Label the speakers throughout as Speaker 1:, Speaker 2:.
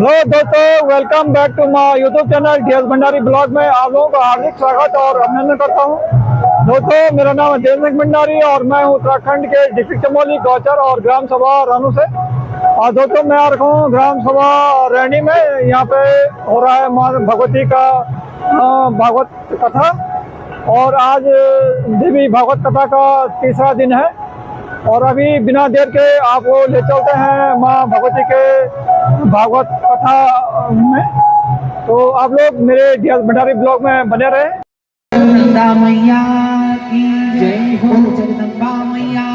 Speaker 1: Hello दोस्तों, welcome back to my YouTube channel DS Bhandari blog में आप लोगों का हार्दिक स्वागत और अभिनंदन करता हूं। दोस्तों, मेरा नाम है देव सिंह भंडारी और मैं हूं उत्तराखंड के डिस्ट्रिक्ट चमोली, गौचर और ग्राम सभा रानू से। और दोस्तों, मैं आ रखा हूँ ग्राम सभा रैनी में। यहाँ पे हो रहा है माँ भगवती का भागवत कथा और आज देवी भागवत कथा का तीसरा दिन है। और अभी बिना देर के आपको ले चलते हैं माँ भगवती के भागवत कथा में। तो आप लोग मेरे डीएस भंडारी ब्लॉग में बने रहे।
Speaker 2: नंदा मैया की जय हो, जगदम्बा मैया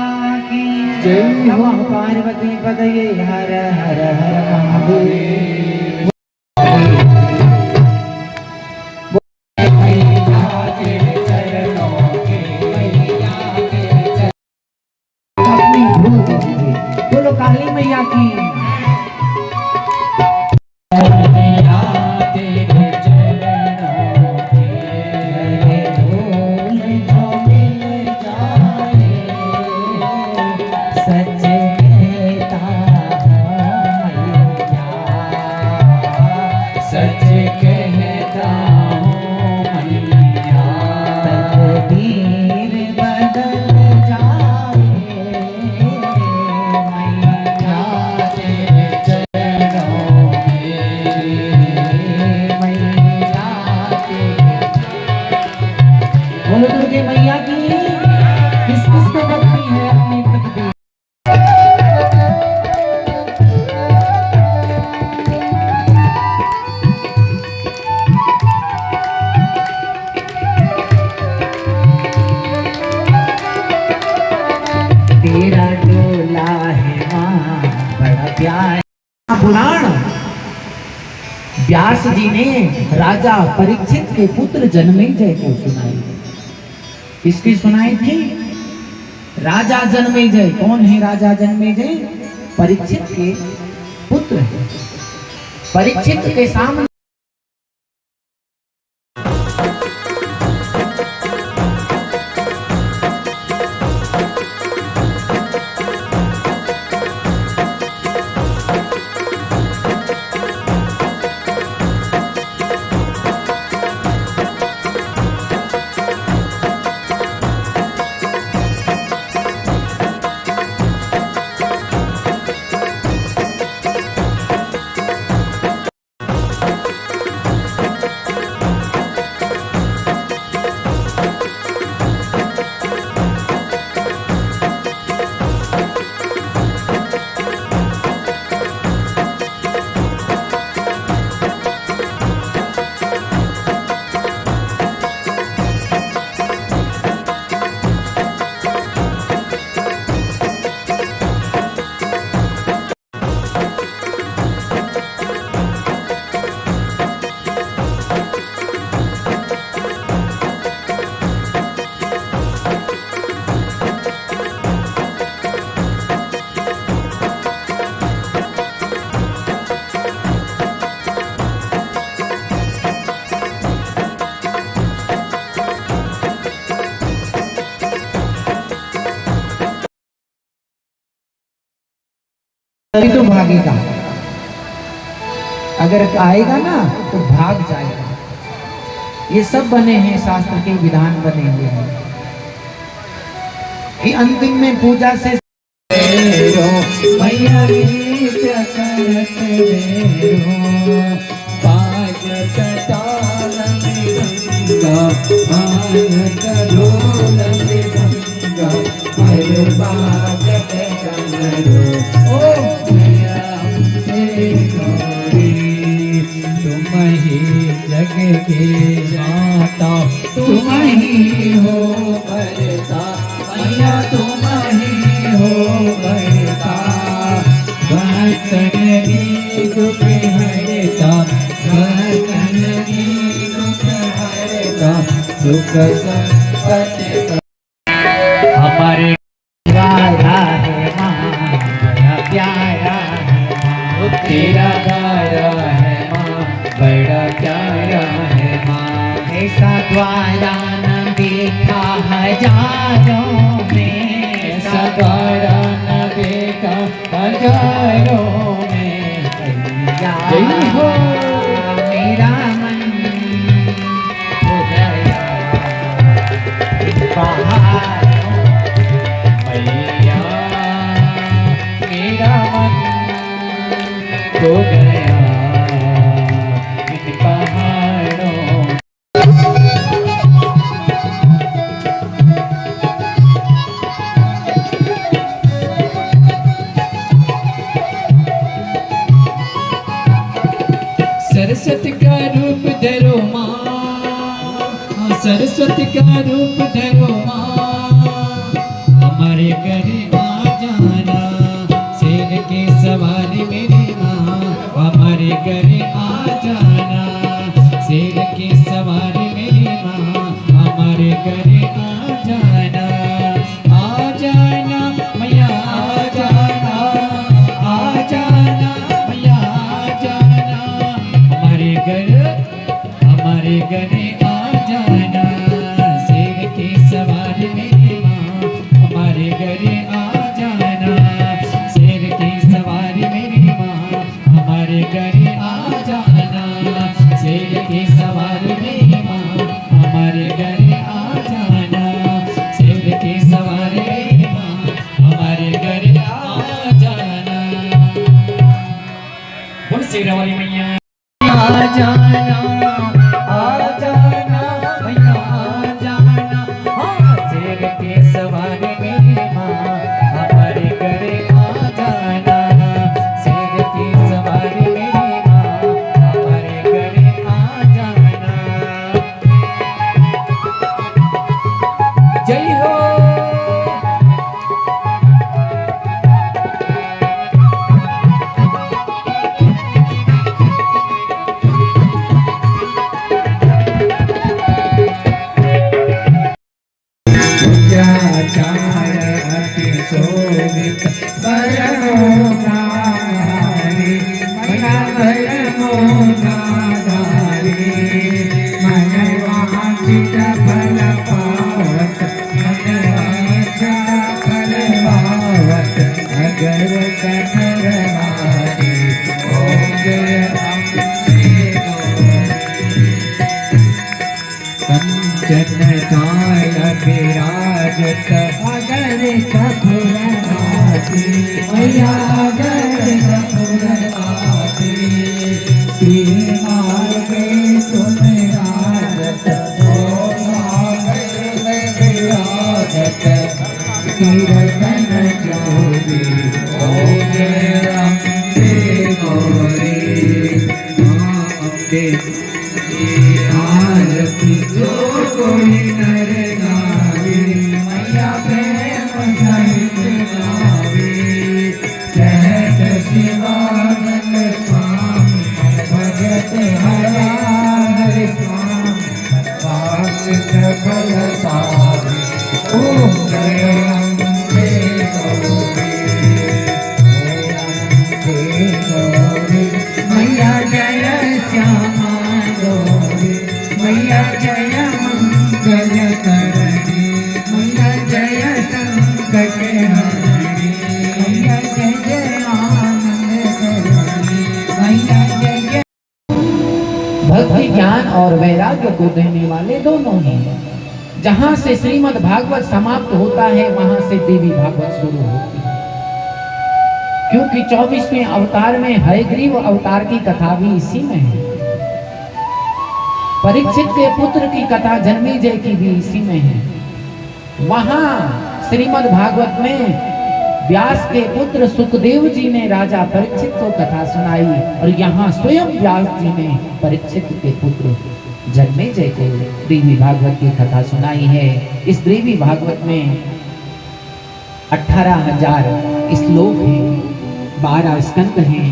Speaker 2: की जय हो, नमः पार्वती पदये हर हर हर महादेव। बोलो काली मैया की मैया की किस किस को भक्ति है अपनी तकदीर। तेरा डोला है माँ बड़ा प्यार। पुराण व्यास जी ने राजा परीक्षित के पुत्र जन्मेजय को सुनाई। किसकी सुनाई थी? राजा जन्मेजय। कौन है राजा जन्मेजय? परीक्षित के पुत्र है। परीक्षित के सामने तभी तो भागेगा। अगर आएगा ना तो भाग जाएगा। ये सब बने हैं, शास्त्र के विधान बने हुए हैं कि अंतिम में पूजा से मैया जग के जाता तुम ही हो करता, मैया तुम ही हो करता। भक्तन की दुख हरता, भक्तन की दुख हरता, सुख संपत्ति हमारे वाला है माँ बड़ा प्यारा है माँ। तेरा गारा है माँ बड़ा प्यारा है माँ। ऐसा द्वारा न देखा हजारों में, ऐसा द्वारा न देखा हजारों में। जय हो मेरा मन हो गया पहाड़ों मैया, मेरा मन हो गया इन पहाड़ों। सरस्वती का रूप धरो माँ, सरस्वती का रूप धरो माँ, हमारे घर आ जाना, शेर के सवारी मेरी माँ, हमारे घर आ जाना, शेर के सवारी मेरी माँ, हमारे घर आ जाना, आ जाना मैया आ जाना, आ जाना मैया आ जाना, हमारे घर आ जाना, शेर की सवारी मेरी माँ, हमारे घर आ जाना, शेर की सवारी मेरी माँ, हमारे घर आ जाना, शेर की सवारी मेरी माँ, हमारे घर आ जाना, शेर की सवारी मेरी माँ, हमारे घर आ जाना। बोल शेर वाली मैया आ जाना, आ जाना मैया आ जाना, हाँ शेर के सवारी मेरी माँ, हमारे घर आ जाना, शेर की सवारी मेरी माँ, हमारे घर आ जाना। जय हो विराजत अगर कपूरवासी मैया अगर कपूरवासी सीमा के तुम राजत ओ में विराजत कीर्तन जोगी ओ अम्बे गौरी माँ अम्बे आरती जो कोई नर नारी मैया प्रेम सहित गावे, कहत शिवानंद स्वामी भगत हरा हरि स्वामी, वाचित फल पावे ओम जय अम्बे गौरी, अम्बे गौरी मैया जय श्यामा गौरी, मैया जय मंगल करणी, मैया जय संकट हरणी, मैया जय जय आनंद करणी, मैया जय जय। भक्ति ज्ञान और वैराग्य को देने वाले दोनों ही हैं। जहां से श्रीमद् भागवत समाप्त होता है वहां से देवी भागवत शुरू होती है, क्योंकि 24वें अवतार में हयग्रीव अवतार की कथा भी इसी में है, परीक्षित के पुत्र की कथा जन्मेजय की भी इसी में है। वहां श्रीमद् भागवत में व्यास के पुत्र सुखदेव जी ने राजा परीक्षित को कथा सुनाई, और यहाँ स्वयं व्यास जी ने परीक्षित के पुत्र जन्मेजय को देवी भागवत की कथा सुनाई है। इस देवी भागवत में 18,000 श्लोक हैं, 12 स्कंद हैं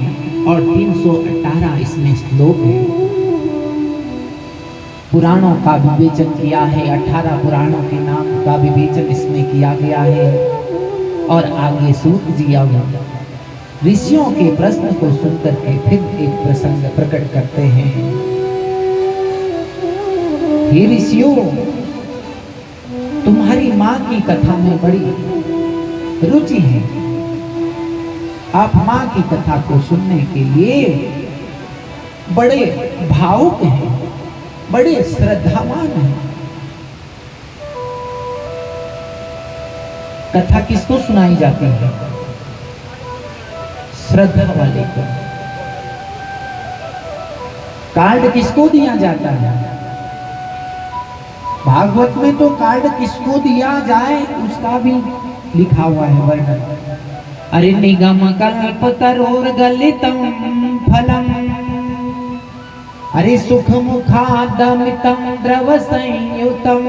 Speaker 2: और 318 इसमें श्लोक हैं। पुराणों का विवेचन किया है, 18 पुराणों के नाम का विवेचन इसमें किया गया है। और आगे सूत जी अब ऋषियों के प्रश्न को सुनकर के फिर एक प्रसंग प्रकट करते हैं। हे ऋषियों, तुम्हारी माँ की कथा में बड़ी रुचि है। आप माँ की कथा को सुनने के लिए बड़े भावुक हैं, बड़े श्रद्धावान हैं। कथा किसको सुनाई जाती है? श्रद्धा वाले को। कार्ड किसको दिया जाता है? भागवत में तो कार्ड किसको दिया जाए उसका भी लिखा हुआ है वर्णन। अरे निगम कल्प तरोर गलितम फलम, अरे सुख मुखादमितम द्रव संयुतम,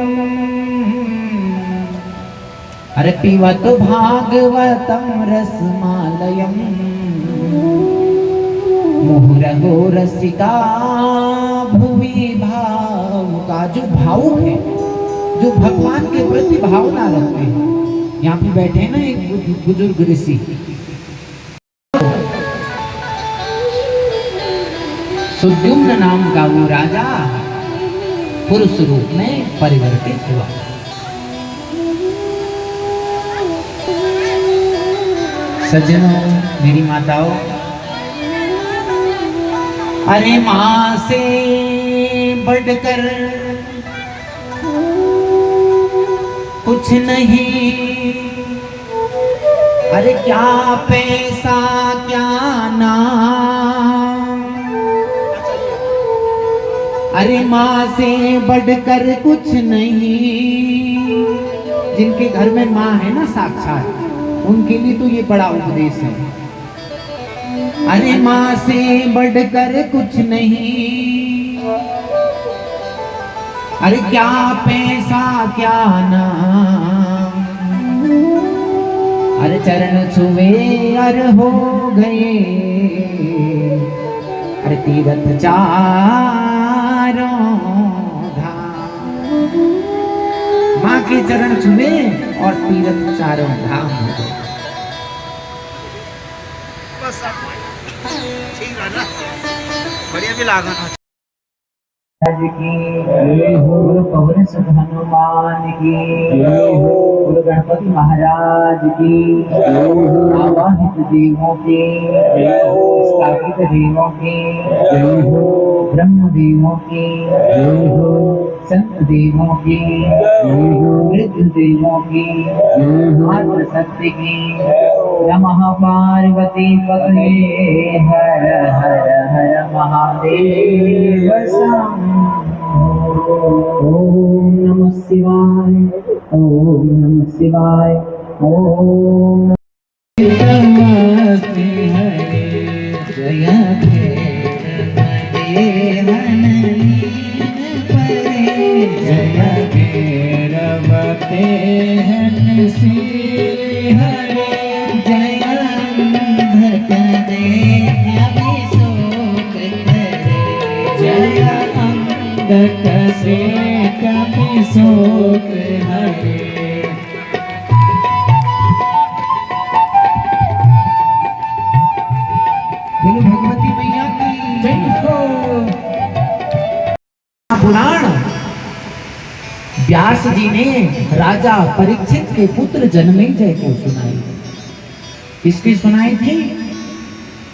Speaker 2: अरे पिबत भागवतम रसमालयम, मुहुरहो रसिका भुवि भावुका। जो भावुक है, जो भगवान के प्रति भावना रखते हैं। यहाँ पे बैठे हैं ना एक बुजुर्ग ऋषि, सुद्युम्न नाम का वो राजा पुरुष रूप में परिवर्तित हुआ। सज्जनों, मेरी माताओं, अरे माँ से बढ़कर कुछ नहीं, अरे क्या पैसा क्या नाम, अरे माँ से बढ़कर कुछ नहीं। जिनके घर में माँ है ना साक्षात, उनके लिए तो ये बड़ा उपदेश है। अरे माँ से बढ़कर कुछ नहीं, अरे क्या पैसा क्या नाम, अरे चरण छुए अर हो गए, अरे तीर्थ चारों धाम। माँ के चरण छुए और तीर्थ चारों धाम हो गए।
Speaker 3: बढ़िया भी लागा
Speaker 2: की बोलो पवन सुत हनुमान की, बोलो गणपति महाराज की, आवाहित देवों के, स्थापित देवों के, ब्रह्म देवों के, संत देवों की, वृद्ध देवों की, मातृ शक्ति की, नमः पार्वती पते हर हर हर महादेव शंभो। ओम नमः शिवाय, ओम नमः शिवाय, ओम नमस्ते हरे जय भैरवते हन श्री हरे, जय अंधकने अभिषेक करे, जय अंधक से कभिषेक हरे। बोलो भगवती मैया की जय हो। पुराण व्यास जी ने राजा परीक्षित के पुत्र जन्मेजय को सुनाई। किसकी सुनाई थी?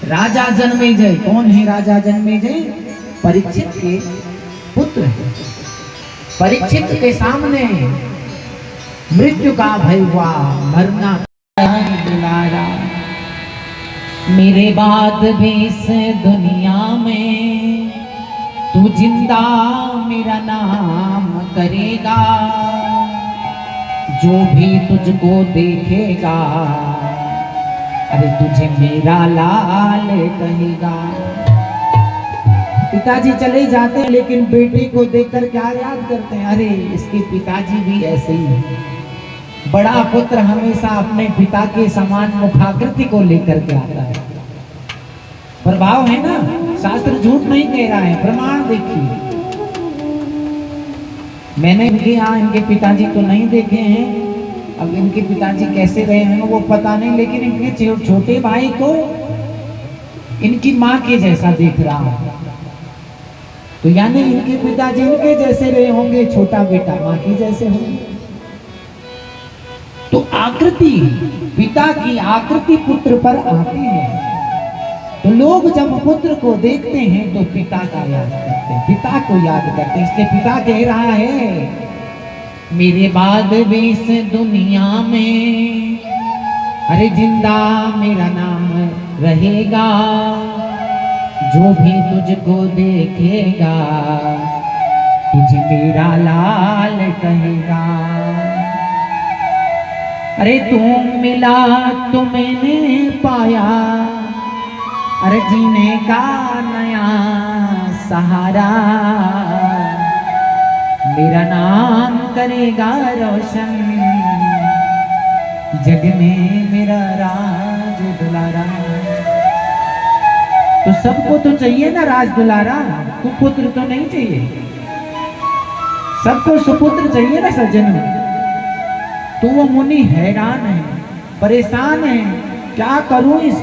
Speaker 2: राजा जन्मेजय। कौन है राजा जन्मेजय? परीक्षित के पुत्र है। परीक्षित के सामने मृत्यु का भय हुआ, मरना बुलाया। मेरे बाद भी इस दुनिया में तू जिंदा मेरा नाम करेगा, जो भी तुझको देखेगा अरे तुझे मेरा लाल कहेगा। पिताजी चले जाते हैं लेकिन बेटे को देखकर क्या याद करते हैं? अरे इसके पिताजी भी ऐसे ही हैं। बड़ा पुत्र हमेशा अपने पिता के समान मुखाकृति को लेकर के आता है। प्रभाव है ना, शास्त्र झूठ नहीं कह रहा है, प्रमाण देखिए। मैंने इनके यहाँ इनके पिताजी तो नहीं देखे हैं, अब इनके पिताजी कैसे रहे हैं वो पता नहीं, लेकिन इनके छोटे भाई को इनकी माँ के जैसा देख रहा है। तो यानी इनके पिताजी इनके जैसे रहे होंगे, छोटा बेटा माँ के जैसे होंगे। तो आकृति, पिता की आकृति पुत्र पर आती है। तो लोग जब पुत्र को देखते हैं तो पिता का याद करते हैं, पिता को याद करते हैं। इसलिए पिता कह रहा है, मेरे बाद भी इस दुनिया में अरे जिंदा मेरा नाम रहेगा, जो भी तुझको देखेगा तुझे मेरा लाल कहेगा। अरे तुम मिला तो मैंने पाया, अरे जीने का नया सहारा, मेरा नाम करेगा रोशन, जग में मेरा राज दुलारा। तो सबको तो चाहिए ना राज दुलारा, कुपुत्र तो नहीं चाहिए, सबको सुपुत्र चाहिए ना सज्जनों। तो वो मुनि हैरान है, परेशान है, क्या करूं इस